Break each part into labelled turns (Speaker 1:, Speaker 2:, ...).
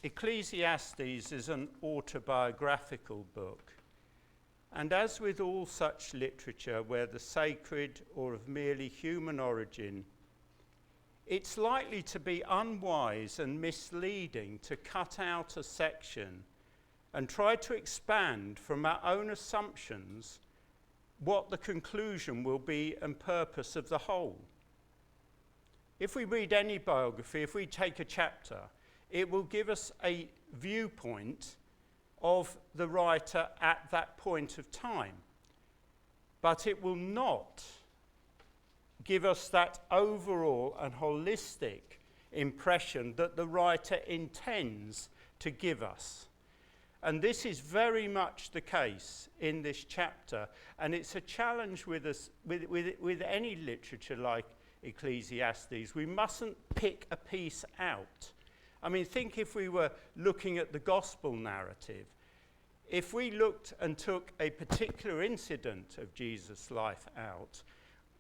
Speaker 1: Ecclesiastes is an autobiographical book, and as with all such literature, whether sacred or of merely human origin, it's likely to be unwise and misleading to cut out a section and try to expand from our own assumptions what the conclusion will be and purpose of the whole. If we read any biography, if we take a chapter, it will give us a viewpoint of the writer at that point of time. But it will not give us that overall and holistic impression that the writer intends to give us. And this is very much the case in this chapter, and it's a challenge with us with any literature like Ecclesiastes. We mustn't pick a piece out. I mean, think if we were looking at the gospel narrative. If we looked and took a particular incident of Jesus' life out,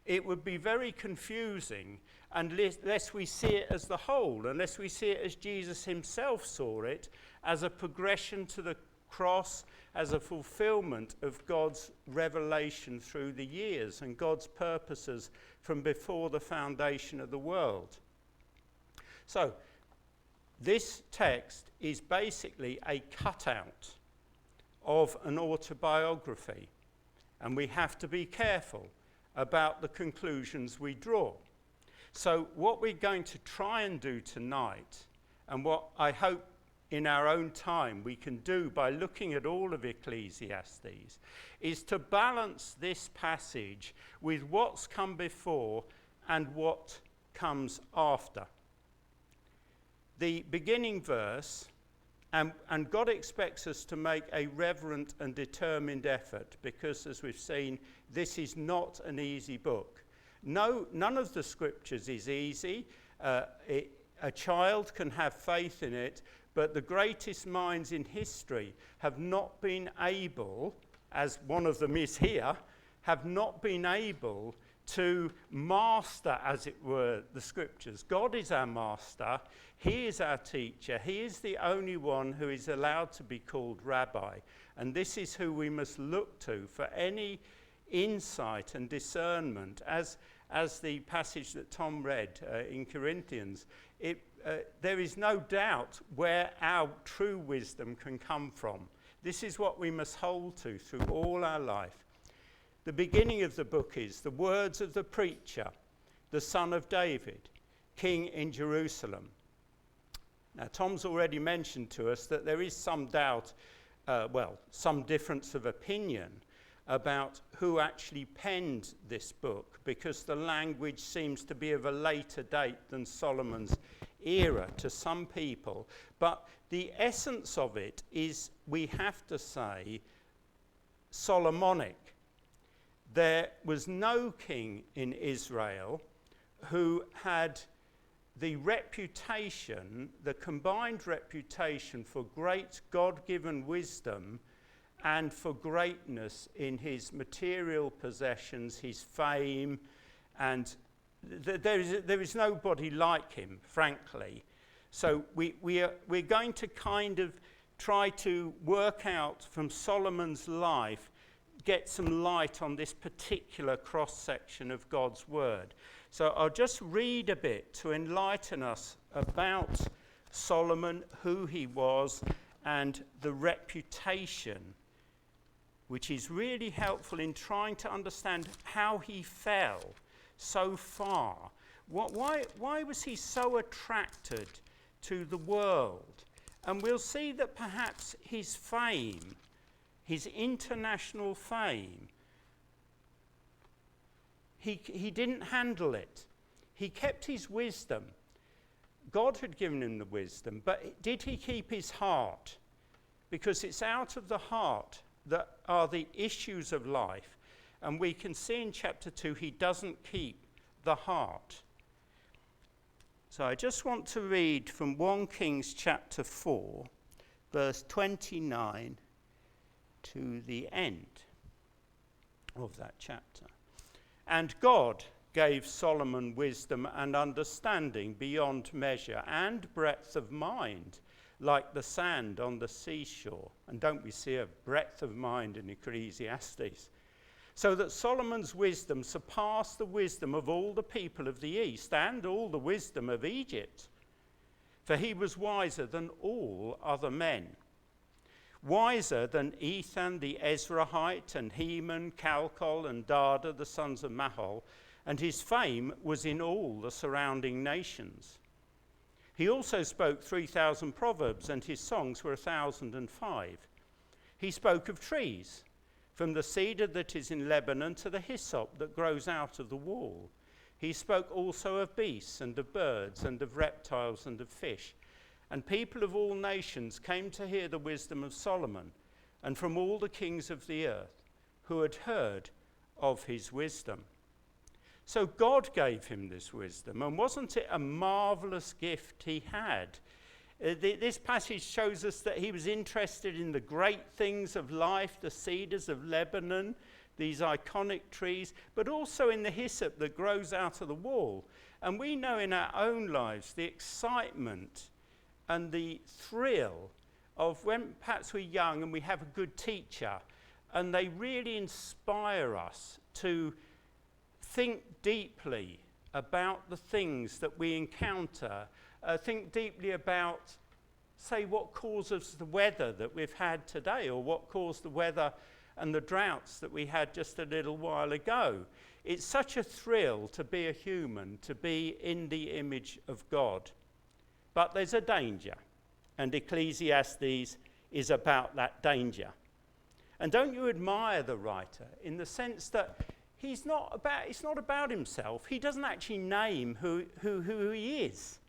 Speaker 1: it would be very confusing unless we see it as the whole, unless we see it as Jesus himself saw it, as a progression to the cross, as a fulfillment of God's revelation through the years and God's purposes from before the foundation of the world. So, this text is basically a cutout of an autobiography, and we have to be careful about the conclusions we draw. So what we're going to try and do tonight, and what I hope in our own time we can do by looking at all of Ecclesiastes, is to balance this passage with what's come before and what comes after. The beginning verse, and God expects us to make a reverent and determined effort, because as we've seen, this is not an easy book. No, none of the scriptures is easy. A child can have faith in it, but the greatest minds in history have not been able, as one of them is here, have not been able to master, as it were, the scriptures. God is our master. He is our teacher. He is the only one who is allowed to be called rabbi. And this is who we must look to for any insight and discernment. As the passage that Tom read in Corinthians, there is no doubt where our true wisdom can come from. This is what we must hold to through all our life. The beginning of the book is the words of the preacher, the son of David, king in Jerusalem. Now, Tom's already mentioned to us that there is some doubt, some difference of opinion about who actually penned this book, because the language seems to be of a later date than Solomon's era to some people. But the essence of it is, we have to say, Solomonic. There was no king in Israel who had the reputation, the combined reputation for great God-given wisdom and for greatness in his material possessions, his fame, and there is nobody like him, frankly. So we're going to kind of try to work out from Solomon's life, get some light on this particular cross-section of God's word. So I'll just read a bit to enlighten us about Solomon, who he was, and the reputation, which is really helpful in trying to understand how he fell so far. Why was he so attracted to the world? And we'll see that perhaps his fame, his international fame, he didn't handle it. He kept his wisdom. God had given him the wisdom, but did he keep his heart? Because it's out of the heart that are the issues of life. And we can see in chapter 2, he doesn't keep the heart. So I just want to read from 1 Kings chapter 4, verse 29 to the end of that chapter. And God gave Solomon wisdom and understanding beyond measure, and breadth of mind, like the sand on the seashore. And don't we see a breadth of mind in Ecclesiastes? So that Solomon's wisdom surpassed the wisdom of all the people of the east and all the wisdom of Egypt. For he was wiser than all other men. Wiser than Ethan the Ezrahite and Heman, Calcol and Dada, the sons of Mahol, and his fame was in all the surrounding nations. He also spoke 3,000 proverbs, and his songs were 1,005. He spoke of trees, from the cedar that is in Lebanon to the hyssop that grows out of the wall. He spoke also of beasts and of birds and of reptiles and of fish. And people of all nations came to hear the wisdom of Solomon, and from all the kings of the earth, who had heard of his wisdom. So God gave him this wisdom, and wasn't it a marvelous gift he had? This passage shows us that he was interested in the great things of life, the cedars of Lebanon, these iconic trees, but also in the hyssop that grows out of the wall. And we know in our own lives the excitement and the thrill of when perhaps we're young and we have a good teacher, and they really inspire us to think deeply about the things that we encounter. Think deeply about, say, what causes the weather that we've had today, or what caused the weather and the droughts that we had just a little while ago. It's such a thrill to be a human, to be in the image of God. But there's a danger, and Ecclesiastes is about that danger. And don't you admire the writer in the sense that it's not about himself. He doesn't actually name who he is.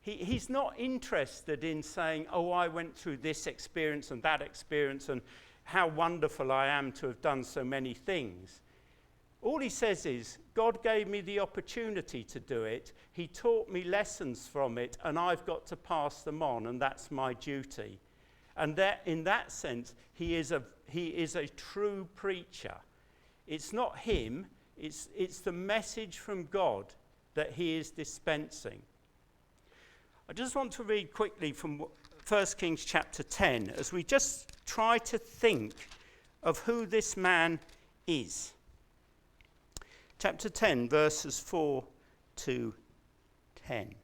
Speaker 1: He's not interested in saying, oh, I went through this experience and that experience and how wonderful I am to have done so many things. All he says is, God gave me the opportunity to do it. He taught me lessons from it, and I've got to pass them on, and that's my duty. And that, in that sense, he is a true preacher. It's not him, it's the message from God that he is dispensing. I just want to read quickly from 1 Kings chapter 10 as we just try to think of who this man is. Chapter 10, verses 4 to 10.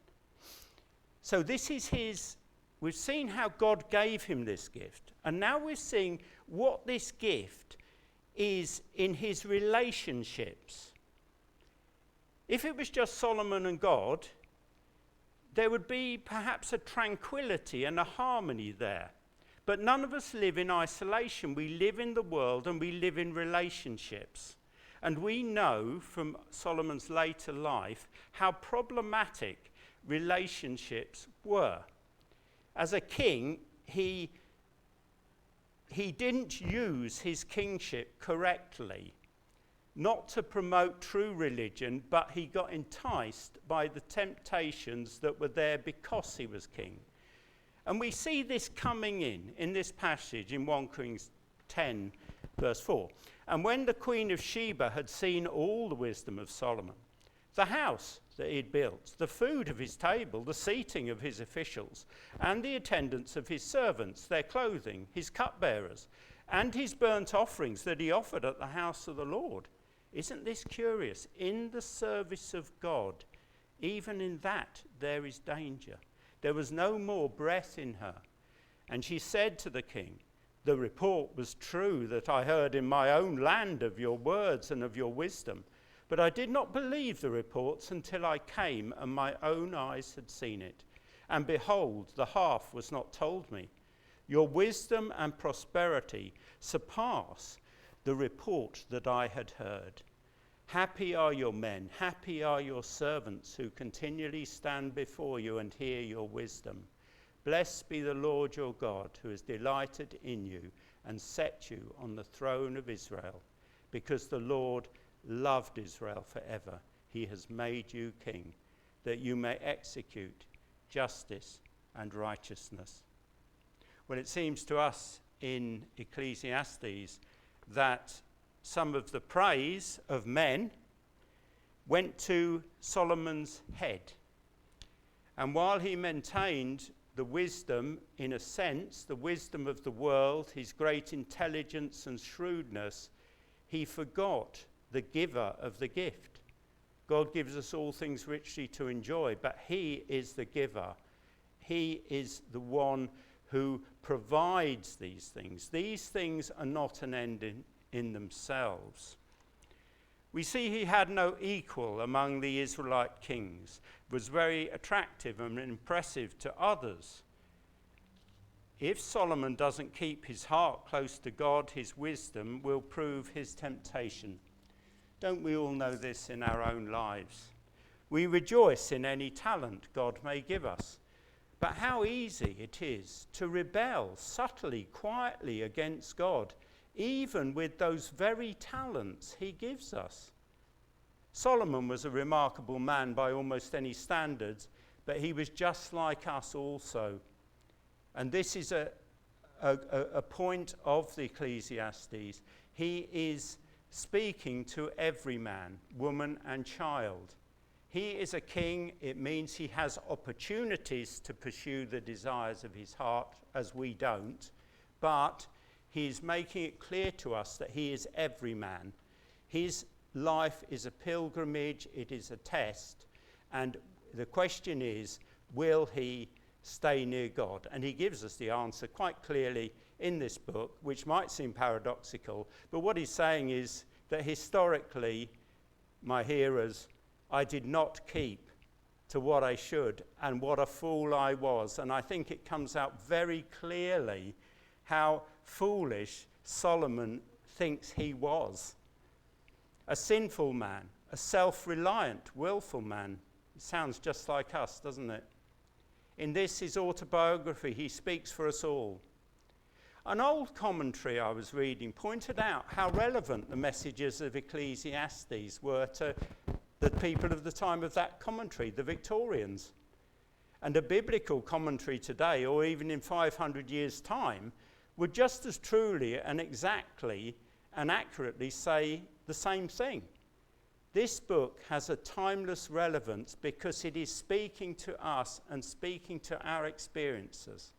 Speaker 1: So this is we've seen how God gave him this gift, and now we're seeing what this gift is in his relationships. If it was just Solomon and God, there would be perhaps a tranquility and a harmony there. But none of us live in isolation. We live in the world and we live in relationships. And we know from Solomon's later life how problematic relationships were. As a king, he didn't use his kingship correctly, not to promote true religion, but he got enticed by the temptations that were there because he was king. And we see this coming in this passage in 1 Kings 10, verse 4. And when the queen of Sheba had seen all the wisdom of Solomon, the house that he had built, the food of his table, the seating of his officials, and the attendance of his servants, their clothing, his cupbearers, and his burnt offerings that he offered at the house of the Lord. Isn't this curious? In the service of God, even in that there is danger. There was no more breath in her. And she said to the king, the report was true that I heard in my own land of your words and of your wisdom. But I did not believe the reports until I came and my own eyes had seen it. And behold, the half was not told me. Your wisdom and prosperity surpass the report that I had heard. Happy are your men, happy are your servants who continually stand before you and hear your wisdom. Blessed be the Lord your God, who has delighted in you and set you on the throne of Israel. Because the Lord loved Israel forever, he has made you king, that you may execute justice and righteousness. Well, it seems to us in Ecclesiastes that some of the praise of men went to Solomon's head. And while he maintained the wisdom, in a sense, the wisdom of the world, his great intelligence and shrewdness, he forgot the giver of the gift. God gives us all things richly to enjoy, but he is the giver. He is the one who provides these things. These things are not an end in themselves. We see he had no equal among the Israelite kings, was very attractive and impressive to others. If Solomon doesn't keep his heart close to God, his wisdom will prove his temptation. Don't we all know this in our own lives? We rejoice in any talent God may give us. But how easy it is to rebel subtly, quietly against God, even with those very talents he gives us. Solomon was a remarkable man by almost any standards, but he was just like us also. And this is a point of the Ecclesiastes. He is speaking to every man, woman, and child. He is a king. It means he has opportunities to pursue the desires of his heart, as we don't. But he's making it clear to us that he is every man. His life is a pilgrimage. It is a test. And the question is, will he stay near God? And he gives us the answer quite clearly in this book, which might seem paradoxical. But what he's saying is that historically, my hearers, I did not keep to what I should, and what a fool I was. And I think it comes out very clearly how foolish Solomon thinks he was. A sinful man, a self-reliant, willful man. It sounds just like us, doesn't it? In this, his autobiography, he speaks for us all. An old commentary I was reading pointed out how relevant the messages of Ecclesiastes were to the people of the time of that commentary, the Victorians. And a biblical commentary today, or even in 500 years' time, would just as truly and exactly and accurately say the same thing. This book has a timeless relevance because it is speaking to us and speaking to our experiences.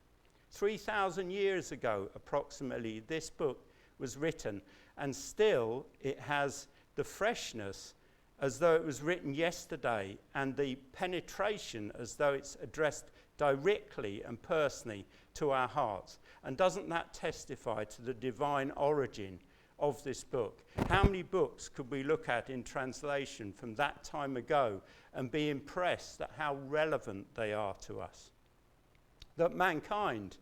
Speaker 1: 3,000 years ago, approximately, this book was written, and still it has the freshness as though it was written yesterday, and the penetration as though it's addressed directly and personally to our hearts. And doesn't that testify to the divine origin of this book? How many books could we look at in translation from that time ago and be impressed at how relevant they are to us? That mankind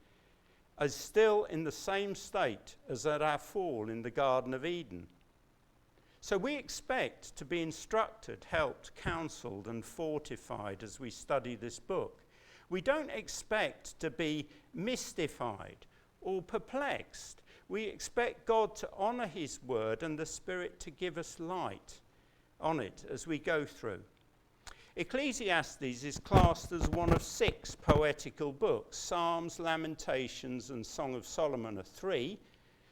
Speaker 1: is still in the same state as at our fall in the Garden of Eden. So we expect to be instructed, helped, counseled, and fortified as we study this book. We don't expect to be mystified or perplexed. We expect God to honour his word and the Spirit to give us light on it as we go through. Ecclesiastes is classed as one of 6 poetical books. Psalms, Lamentations, and Song of Solomon are 3,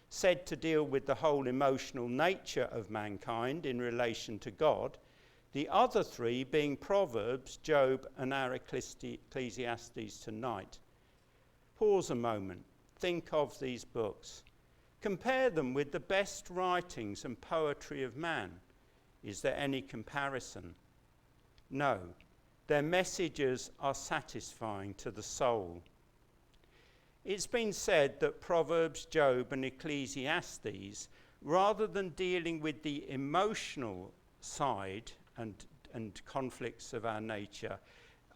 Speaker 1: said to deal with the whole emotional nature of mankind in relation to God. The other 3 being Proverbs, Job, and our Ecclesiastes tonight. Pause a moment. Think of these books. Compare them with the best writings and poetry of man. Is there any comparison? No. Their messages are satisfying to the soul. It's been said that Proverbs, Job, and Ecclesiastes, rather than dealing with the emotional side and conflicts of our nature,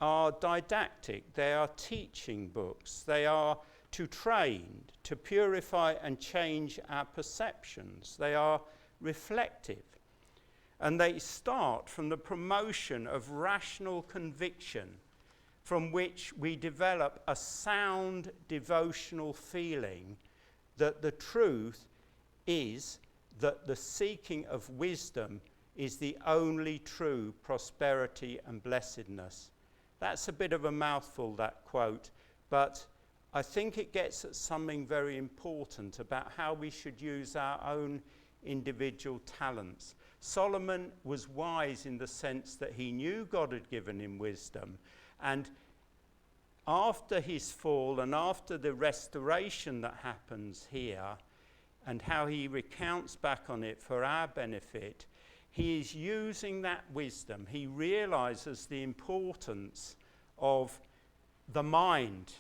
Speaker 1: are didactic. They are teaching books. They are to train, to purify and change our perceptions. They are reflective. And they start from the promotion of rational conviction, from which we develop a sound devotional feeling that the truth is that the seeking of wisdom is the only true prosperity and blessedness. That's a bit of a mouthful, that quote, but I think it gets at something very important about how we should use our own individual talents. Solomon was wise in the sense that he knew God had given him wisdom, and after his fall and after the restoration that happens here, and how he recounts back on it for our benefit, he is using that wisdom. He realizes the importance of the mind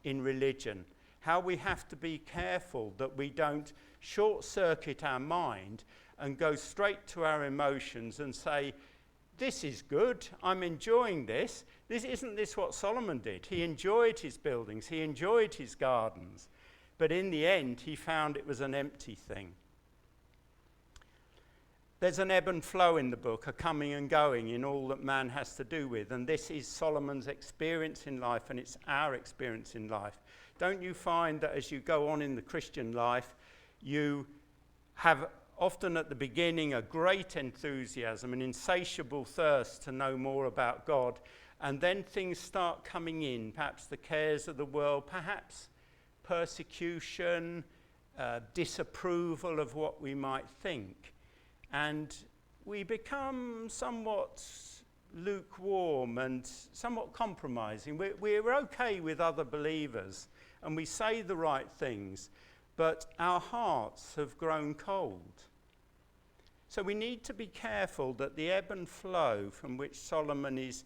Speaker 1: in religion, how we have to be careful that we don't short-circuit our mind and go straight to our emotions and say, this is good, I'm enjoying this. Isn't this what Solomon did? He enjoyed his buildings, he enjoyed his gardens, but in the end he found it was an empty thing. There's an ebb and flow in the book, a coming and going in all that man has to do with, and this is Solomon's experience in life, and it's our experience in life. Don't you find that as you go on in the Christian life, you have often at the beginning a great enthusiasm, an insatiable thirst to know more about God, and then things start coming in, perhaps the cares of the world, perhaps persecution, disapproval of what we might think, and we become somewhat lukewarm and somewhat compromising. We're okay with other believers and we say the right things, but our hearts have grown cold. So we need to be careful that the ebb and flow from which Solomon is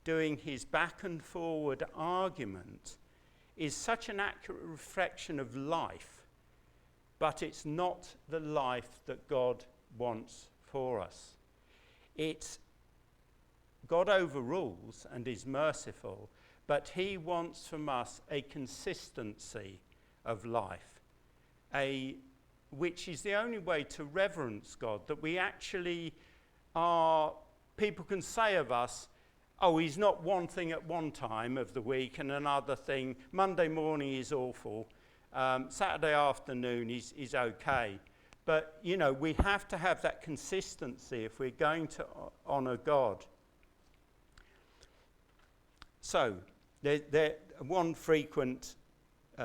Speaker 1: doing his back and forward argument is such an accurate reflection of life, but it's not the life that God wants for us. God overrules and is merciful, but he wants from us a consistency of life, which is the only way to reverence God, that we actually are, people can say of us, oh, he's not one thing at one time of the week and another thing, Monday morning is awful, Saturday afternoon is okay. But, you know, we have to have that consistency if we're going to honour God. So, one frequent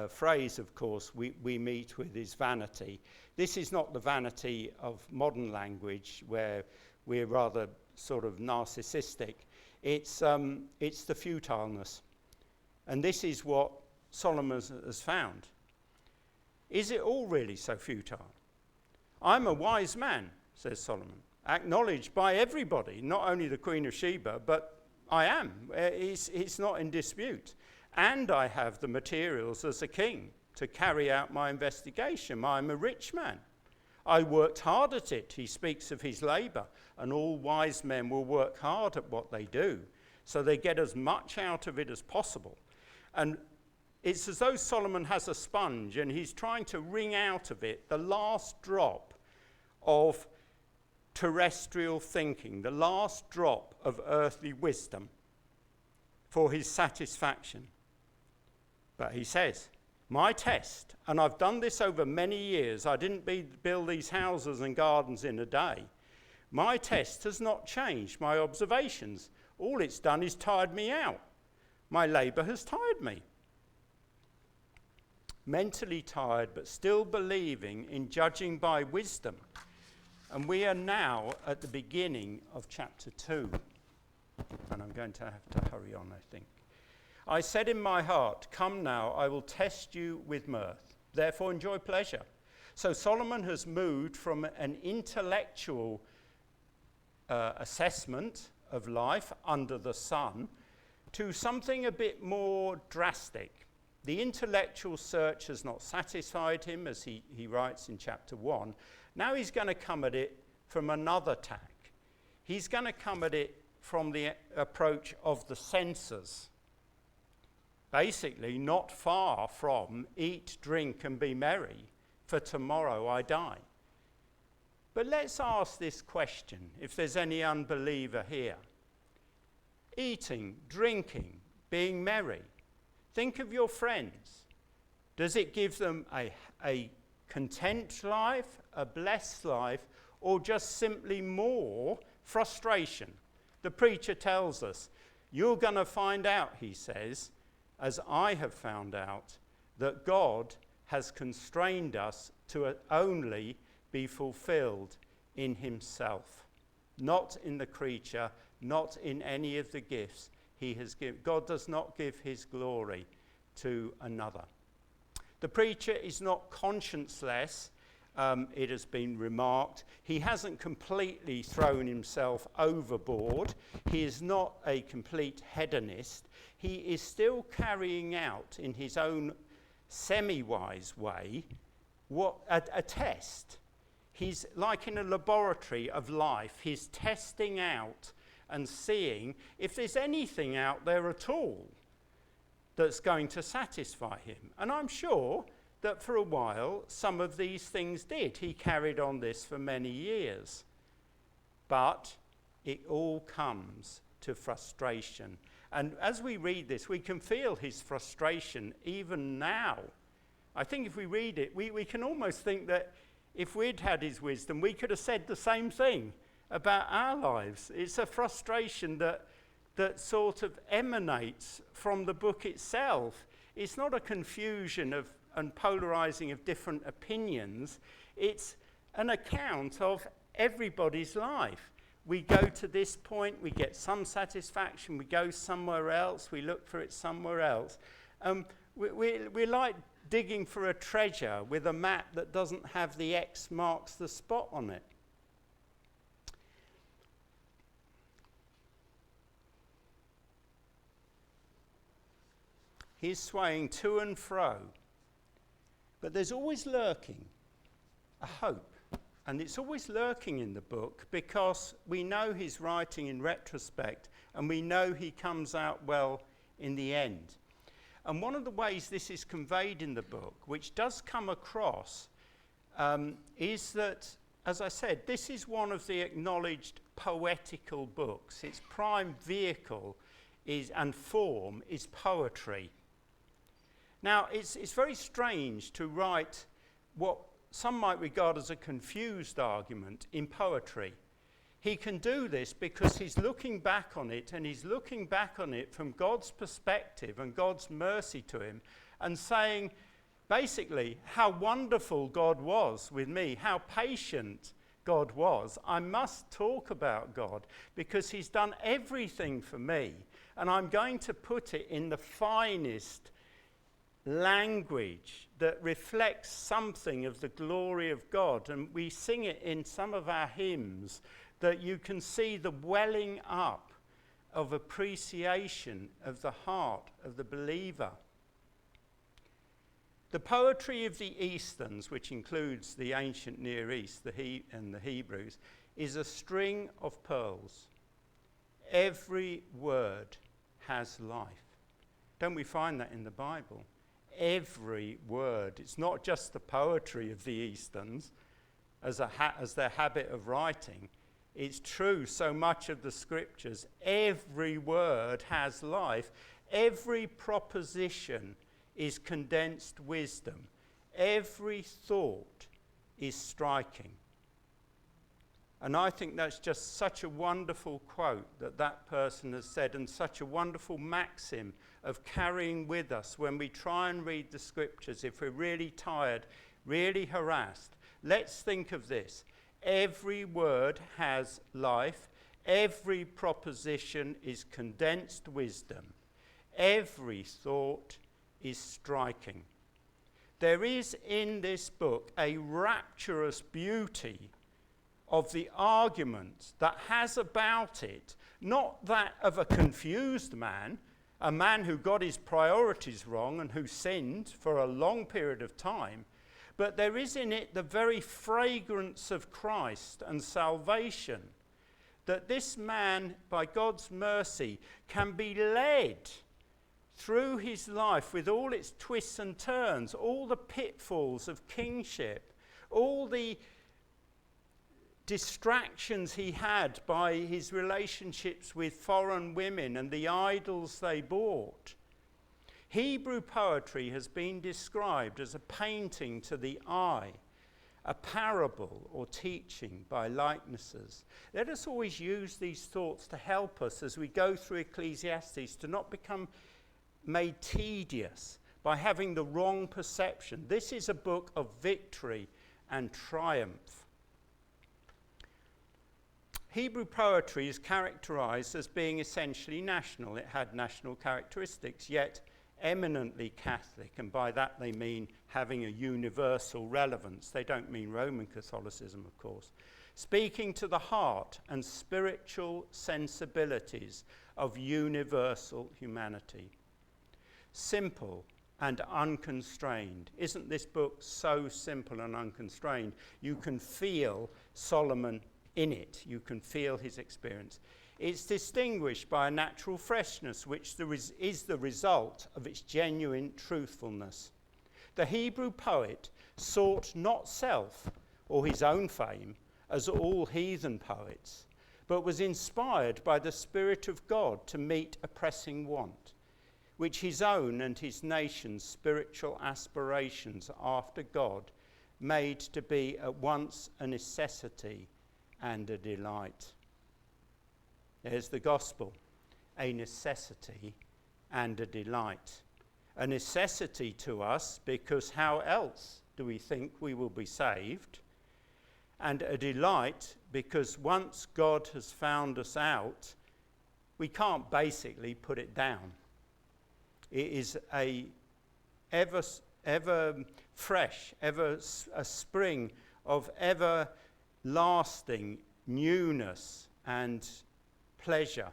Speaker 1: phrase, of course, we meet with is vanity. This is not the vanity of modern language where we're rather sort of narcissistic. It's the futileness. And this is what Solomon has found. Is it all really so futile? I'm a wise man, says Solomon, acknowledged by everybody, not only the Queen of Sheba, but I am. It's not in dispute. And I have the materials as a king to carry out my investigation. I'm a rich man. I worked hard at it. He speaks of his labour, and all wise men will work hard at what they do, so they get as much out of it as possible. And it's as though Solomon has a sponge and he's trying to wring out of it the last drop of terrestrial thinking, the last drop of earthly wisdom for his satisfaction. But he says, my test, and I've done this over many years, I didn't build these houses and gardens in a day. My test has not changed my observations. All it's done is tired me out. My labour has tired me. Mentally tired, but still believing in judging by wisdom. And we are now at the beginning of chapter 2. And I'm going to have to hurry on, I think. I said in my heart, come now, I will test you with mirth. Therefore enjoy pleasure. So Solomon has moved from an intellectual assessment of life under the sun to something a bit more drastic. The intellectual search has not satisfied him, as he writes in chapter 1. Now he's going to come at it from another tack. He's going to come at it from the approach of the senses. Basically, not far from eat, drink, and be merry, for tomorrow I die. But let's ask this question, if there's any unbeliever here. Eating, drinking, being merry. Think of your friends. Does it give them a content life, a blessed life, or just simply more frustration? The preacher tells us, you're going to find out, he says, as I have found out, that God has constrained us to only be fulfilled in himself, not in the creature, not in any of the gifts. he has given. God does not give his glory to another. The preacher is not conscienceless, it has been remarked. He hasn't completely thrown himself overboard. He is not a complete hedonist. He is still carrying out, in his own semi-wise way, a test. He's like in a laboratory of life. He's testing out and seeing if there's anything out there at all that's going to satisfy him. And I'm sure that for a while some of these things did. He carried on this for many years. But it all comes to frustration. And as we read this, we can feel his frustration even now. I think if we read it, we can almost think that if we'd had his wisdom, we could have said the same thing about our lives. It's a frustration that sort of emanates from the book itself. It's not a confusion and polarizing of different opinions. It's an account of everybody's life. We go to this point, we get some satisfaction, we go somewhere else, we look for it somewhere else. We're like digging for a treasure with a map that doesn't have the X marks the spot on it. He's swaying to and fro, but there's always lurking a hope. And it's always lurking in the book because we know he's writing in retrospect and we know he comes out well in the end. And one of the ways this is conveyed in the book, which does come across, is that, as I said, this is one of the acknowledged poetical books. Its prime vehicle and form is poetry. Now, it's very strange to write what some might regard as a confused argument in poetry. He can do this because he's looking back on it, and he's looking back on it from God's perspective and God's mercy to him, and saying, basically, how wonderful God was with me, how patient God was. I must talk about God because he's done everything for me, and I'm going to put it in the finest language that reflects something of the glory of God. And we sing it in some of our hymns, that you can see the welling up of appreciation of the heart of the believer. The poetry of the Easterns, which includes the ancient Near East and the Hebrews, is a string of pearls. Every word has life. Don't we find that in the Bible? Every word. It's not just the poetry of the Easterns as their habit of writing. It's true so much of the scriptures. Every word has life. Every proposition is condensed wisdom. Every thought is striking. And I think that's just such a wonderful quote that person has said, and such a wonderful maxim of carrying with us when we try and read the scriptures. If we're really tired, really harassed, let's think of this. Every word has life. Every proposition is condensed wisdom. Every thought is striking. There is in this book a rapturous beauty of the argument that has about it, not that of a confused man, a man who got his priorities wrong and who sinned for a long period of time, but there is in it the very fragrance of Christ and salvation, that this man, by God's mercy, can be led through his life with all its twists and turns, all the pitfalls of kingship, all the distractions he had by his relationships with foreign women and the idols they bought. Hebrew poetry has been described as a painting to the eye, a parable or teaching by likenesses. Let us always use these thoughts to help us as we go through Ecclesiastes to not become made tedious by having the wrong perception. This is a book of victory and triumph. Hebrew poetry is characterized as being essentially national. It had national characteristics, yet eminently Catholic, and by that they mean having a universal relevance. They don't mean Roman Catholicism, of course. Speaking to the heart and spiritual sensibilities of universal humanity. Simple and unconstrained. Isn't this book so simple and unconstrained? You can feel Solomon in it. You can feel his experience. It's distinguished by a natural freshness, which is the result of its genuine truthfulness. The Hebrew poet sought not self or his own fame, as all heathen poets, but was inspired by the Spirit of God to meet a pressing want, which his own and his nation's spiritual aspirations after God made to be at once a necessity and a delight. There's the gospel, a necessity and a delight. A necessity to us because how else do we think we will be saved? And a delight because once God has found us out, we can't basically put it down. It is a ever fresh, a spring of everlasting newness and pleasure.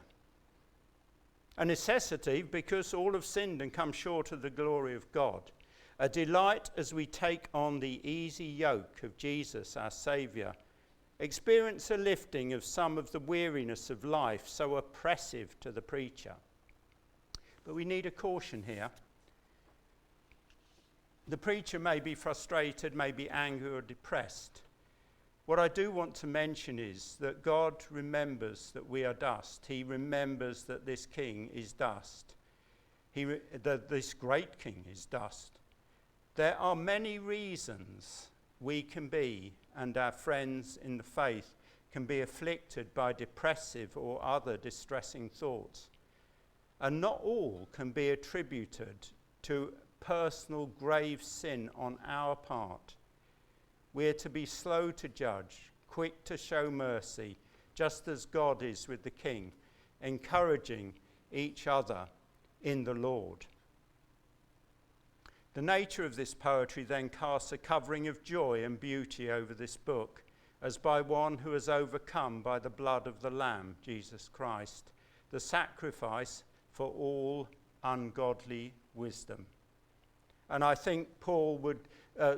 Speaker 1: A necessity because all have sinned and come short of the glory of God. A delight as we take on the easy yoke of Jesus, our Saviour. Experience a lifting of some of the weariness of life so oppressive to the preacher. But we need a caution here. The preacher may be frustrated, may be angry or depressed. What I do want to mention is that God remembers that we are dust. He remembers that this king is dust. That this great king is dust. There are many reasons we can be, and our friends in the faith can be afflicted by depressive or other distressing thoughts. And not all can be attributed to personal grave sin on our part. We are to be slow to judge, quick to show mercy, just as God is with the king, encouraging each other in the Lord. The nature of this poetry then casts a covering of joy and beauty over this book, as by one who has overcome by the blood of the Lamb, Jesus Christ, the sacrifice for all ungodly wisdom. And I think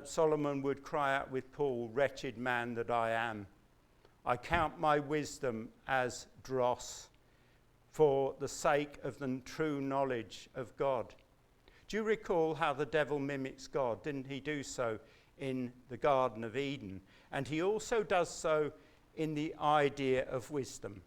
Speaker 1: Solomon would cry out with Paul, "Wretched man that I am. I count my wisdom as dross for the sake of the true knowledge of God." Do you recall how the devil mimics God? Didn't he do so in the Garden of Eden? And he also does so in the idea of wisdom.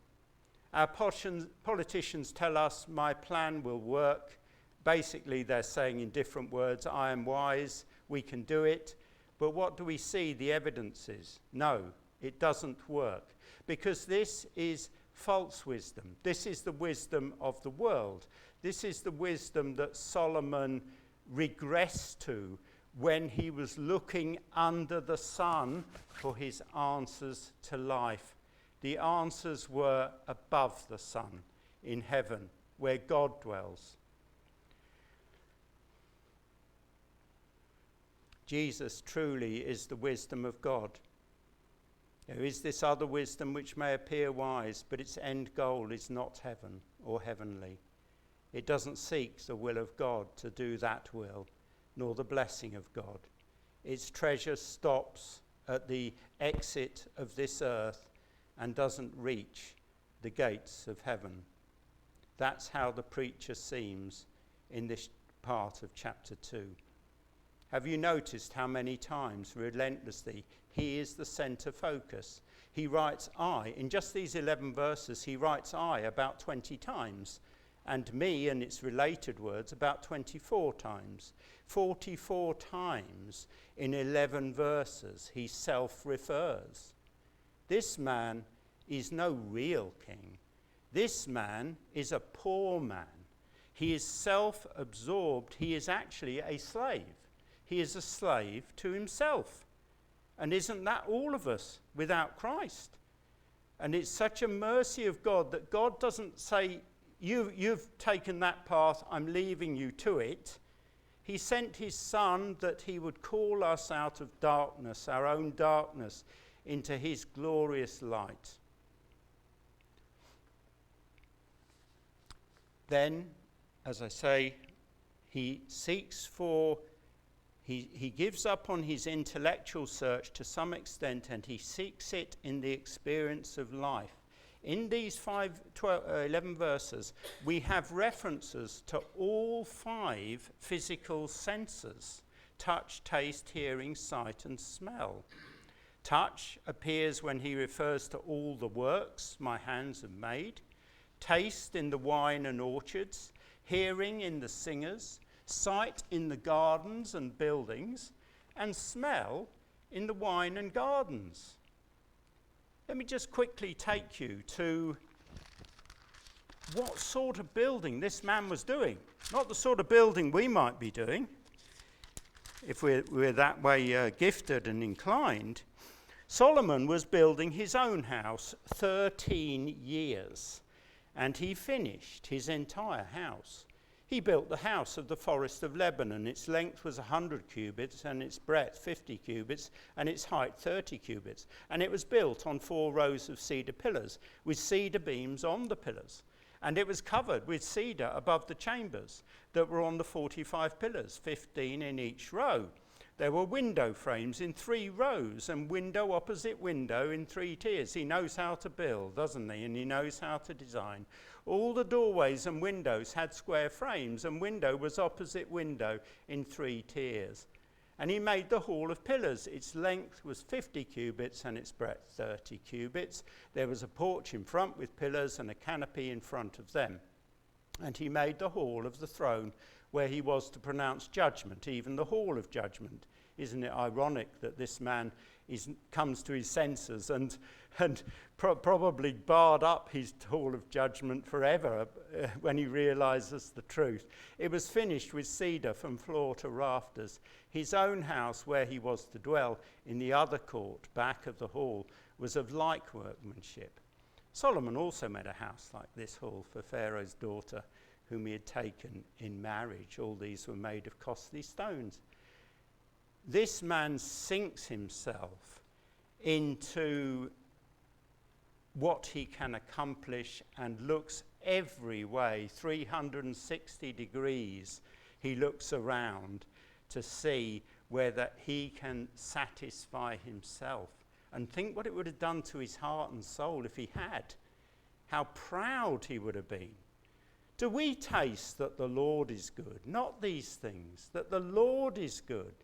Speaker 1: Our politicians tell us, "My plan will work." Basically, they're saying in different words, "I am wise, we can do it." But what do we see the evidence is? No, it doesn't work. Because this is false wisdom. This is the wisdom of the world. This is the wisdom that Solomon regressed to when he was looking under the sun for his answers to life. The answers were above the sun, in heaven, where God dwells. Jesus truly is the wisdom of God. There is this other wisdom which may appear wise, but its end goal is not heaven or heavenly. It doesn't seek the will of God to do that will, nor the blessing of God. Its treasure stops at the exit of this earth and doesn't reach the gates of heaven. That's how the preacher seems in this part of chapter 2. Have you noticed how many times, relentlessly, he is the center focus? He writes I. In just these 11 verses, he writes I about 20 times. And me and its related words about 24 times. 44 times in 11 verses he self-refers. This man is no real king. This man is a poor man. He is self-absorbed. He is actually a slave. He is a slave to himself. And isn't that all of us without Christ? And it's such a mercy of God that God doesn't say, you've taken that path, I'm leaving you to it. He sent his Son that he would call us out of darkness, our own darkness, into his glorious light. Then, as I say, he gives up on his intellectual search to some extent, and he seeks it in the experience of life. In these 11 verses, we have references to all 5 physical senses: touch, taste, hearing, sight, and smell. Touch appears when he refers to all the works my hands have made. Taste in the wine and orchards, hearing in the singers, sight in the gardens and buildings, and smell in the wine and gardens. Let me just quickly take you to what sort of building this man was doing. Not the sort of building we might be doing, if we're that way gifted and inclined. Solomon was building his own house 13 years, and he finished his entire house. He built the house of the forest of Lebanon. Its length was 100 cubits, and its breadth 50 cubits, and its height 30 cubits. And it was built on 4 rows of cedar pillars, with cedar beams on the pillars. And it was covered with cedar above the chambers that were on the 45 pillars, 15 in each row. There were window frames in 3 rows, and window opposite window in 3 tiers. He knows how to build, doesn't he? And he knows how to design. All the doorways and windows had square frames, and window was opposite window in 3 tiers. And he made the hall of pillars. Its length was 50 cubits and its breadth 30 cubits. There was a porch in front with pillars and a canopy in front of them. And he made the hall of the throne where he was to pronounce judgment, even the hall of judgment. Isn't it ironic that this man comes to his senses and probably barred up his hall of judgment forever when he realizes the truth. It was finished with cedar from floor to rafters. His own house, where he was to dwell in the other court, back of the hall, was of like workmanship. Solomon also made a house like this hall for Pharaoh's daughter, whom he had taken in marriage. All these were made of costly stones. This man sinks himself into what he can accomplish and looks every way, 360 degrees. He looks around to see whether he can satisfy himself. And think what it would have done to his heart and soul if he had. How proud he would have been. Do we taste that the Lord is good? Not these things, that the Lord is good.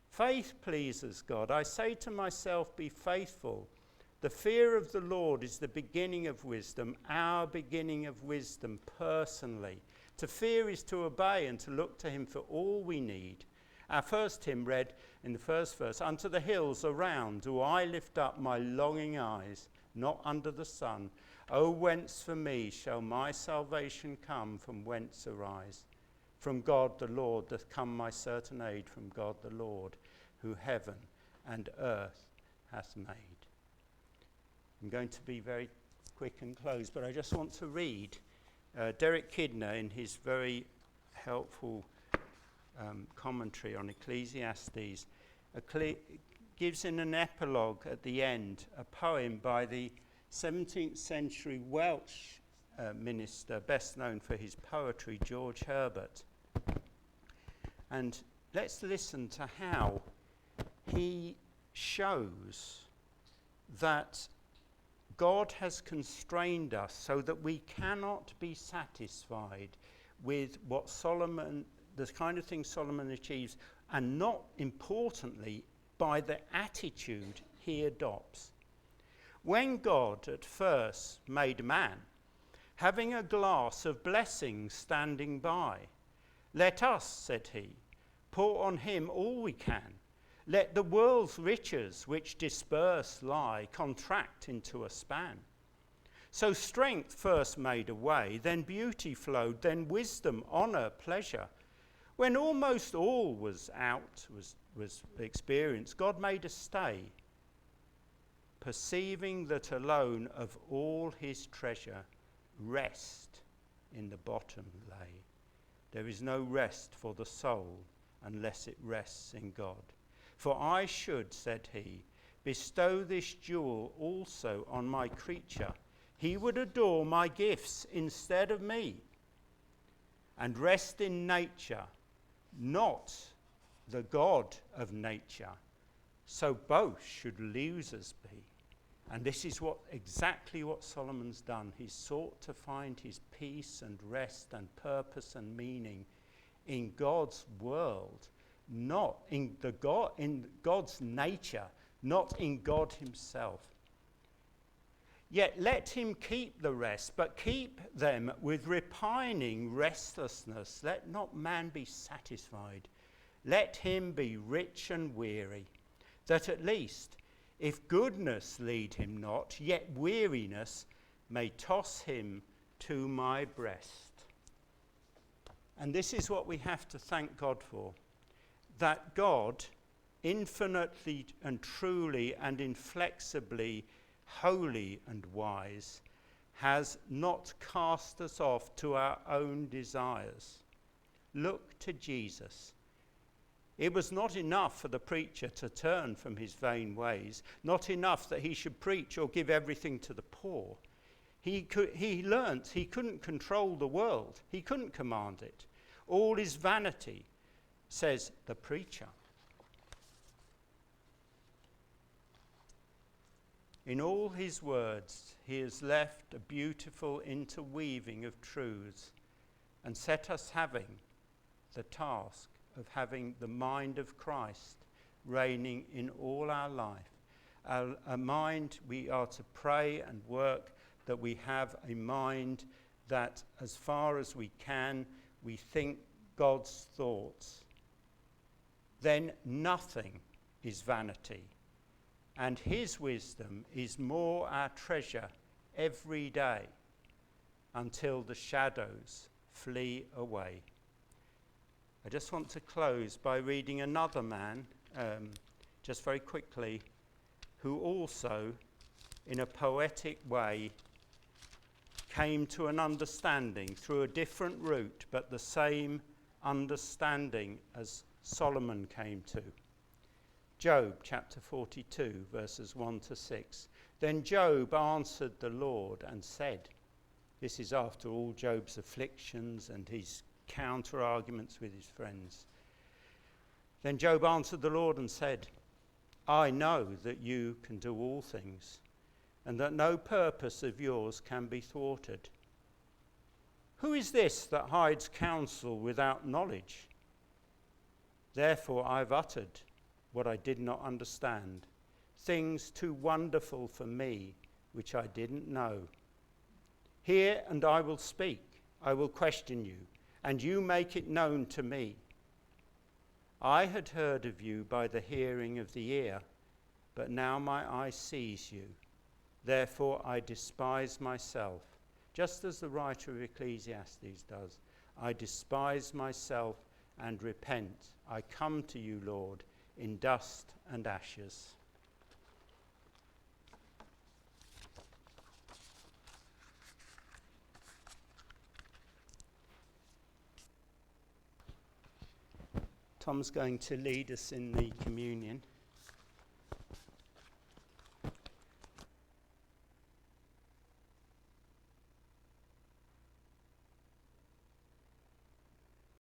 Speaker 1: Faith pleases God. I say to myself, be faithful. The fear of the Lord is the beginning of wisdom, our beginning of wisdom personally. To fear is to obey and to look to him for all we need. Our first hymn read in the first verse, unto the hills around do I lift up my longing eyes, not under the sun. O whence for me shall my salvation come, from whence arise? From God the Lord doth come my certain aid, from God the Lord, who heaven and earth hath made. I'm going to be very quick and close, but I just want to read Derek Kidner in his very helpful commentary on Ecclesiastes. Gives in an epilogue at the end a poem by the 17th century Welsh minister, best known for his poetry, George Herbert. And let's listen to how he shows that God has constrained us so that we cannot be satisfied with what Solomon, the kind of thing Solomon achieves, and not importantly, by the attitude he adopts. When God at first made man, having a glass of blessings standing by, let us, said he, pour on him all we can. Let the world's riches which disperse lie contract into a span. So strength first made a way, then beauty flowed, then wisdom, honour, pleasure. When almost all was experienced, God made a stay. perceiving that alone of all his treasure rest in the bottom lay. There is no rest for the soul unless it rests in God. For I should, said he, bestow this jewel also on my creature. He would adore my gifts instead of me, and rest in nature, not the God of nature. So both should losers be. And this is exactly what Solomon's done. He's sought to find his peace and rest and purpose and meaning in God's world, not in God's nature, not in God himself. Yet let him keep the rest, but keep them with repining restlessness. Let not man be satisfied. Let him be rich and weary, that at least, if goodness lead him not, yet weariness may toss him to my breast. And this is what we have to thank God for, that God, infinitely and truly and inflexibly holy and wise, has not cast us off to our own desires. Look to Jesus. It was not enough for the preacher to turn from his vain ways, not enough that he should preach or give everything to the poor. He learnt he couldn't control the world. He couldn't command it. All is vanity, says the preacher. In all his words, he has left a beautiful interweaving of truths and set us having the task of having the mind of Christ reigning in all our life. A mind, we are to pray and work that we have a mind that, as far as we can, we think God's thoughts. Then nothing is vanity, and his wisdom is more our treasure every day until the shadows flee away. I just want to close by reading another man, just very quickly, who also, in a poetic way, came to an understanding through a different route, but the same understanding as Solomon came to. Job chapter 42, verses 1 to 6. Then Job answered the Lord and said, this is after all Job's afflictions and his counter-arguments with his friends. Then Job answered the Lord and said, I know that you can do all things, and that no purpose of yours can be thwarted. Who is this that hides counsel without knowledge? Therefore I've uttered what I did not understand, things too wonderful for me, which I didn't know. Hear, and I will speak. I will question you, and you make it known to me. I had heard of you by the hearing of the ear, but now my eye sees you. Therefore I despise myself, just as the writer of Ecclesiastes does. I despise myself and repent. I come to you, Lord, in dust and ashes. Tom's going to lead us in the communion.